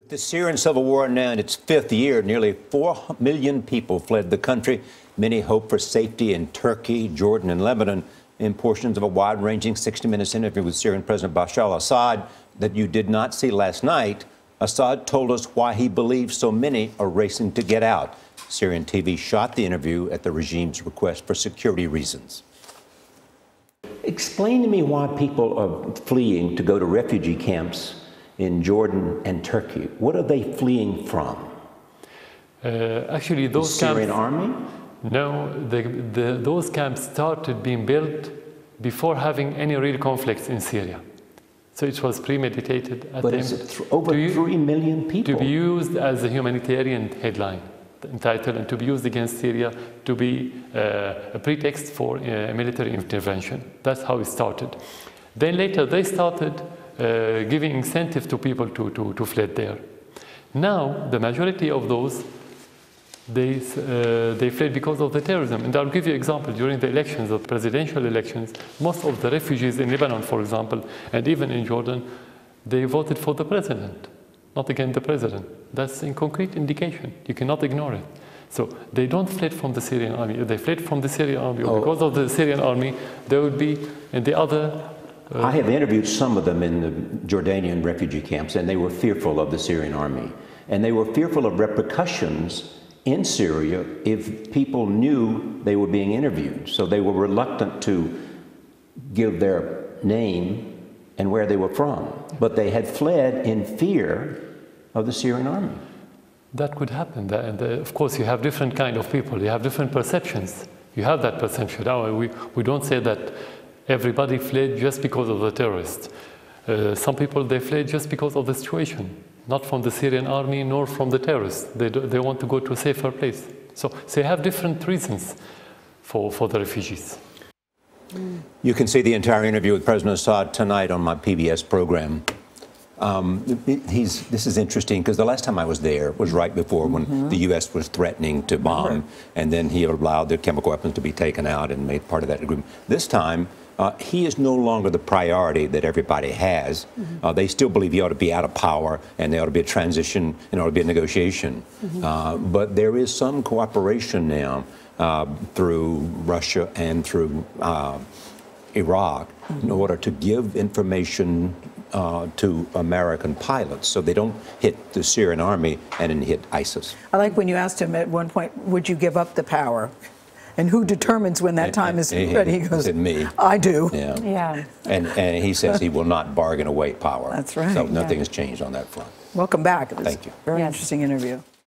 The Syrian civil war now in its fifth year, nearly 4 million people fled the country. Many hope for safety in Turkey, Jordan, and Lebanon. In portions of a wide-ranging 60 Minutes interview with Syrian President Bashar al-Assad that you did not see last night, Assad told us why he believes so many are racing to get out. Syrian TV shot the interview at the regime's request for security reasons. Explain to me why people are fleeing to go to refugee camps in Jordan and Turkey. What are they fleeing from? Actually, those the Syrian army? No, those camps started being built before having any real conflicts in Syria. So it was premeditated at But is it over 3 million people? To be used as a humanitarian headline, entitled, and to be used against Syria, to be a pretext for a military intervention. That's how it started. Then later they started giving incentive to people to fled there. Now, the majority of those, they fled because of the terrorism. And I'll give you an example. During the elections, the presidential elections, most of the refugees in Lebanon, for example, and even in Jordan, they voted for the president, not against the president. That's a concrete indication. You cannot ignore it. So they don't fled from the Syrian army. If they fled from the Syrian army, or because of the Syrian army, they would be in the other... I have interviewed some of them in the Jordanian refugee camps, and they were fearful of the Syrian army. And they were fearful of repercussions in Syria if people knew they were being interviewed. So they were reluctant to give their name and where they were from. But they had fled in fear of the Syrian army. That could happen. And of course, you have different kind of people. You have different perceptions. You have that perception. Now, we don't say that everybody fled just because of the terrorists. Some people, they fled just because of the situation, not from the Syrian army nor from the terrorists. They want to go to a safer place. So they have different reasons for the refugees. You can see the entire interview with President Assad tonight on my PBS program. This is interesting because the last time I was there was right before when the U.S. was threatening to bomb, and then he allowed the chemical weapons to be taken out and made part of that agreement. This time, he is no longer the priority that everybody has. They still believe he ought to be out of power and there ought to be a transition and ought to be a negotiation. But there is some cooperation now through Russia and through Iraq in order to give information to American pilots so they don't hit the Syrian army and then hit ISIS. I like when you asked him at one point, would you give up the power? And who determines when that time is ready? He goes, me. I do. Yeah. And he says he will not bargain away power. That's right. So nothing has changed on that front. Welcome back. It was Thank you. Very interesting interview.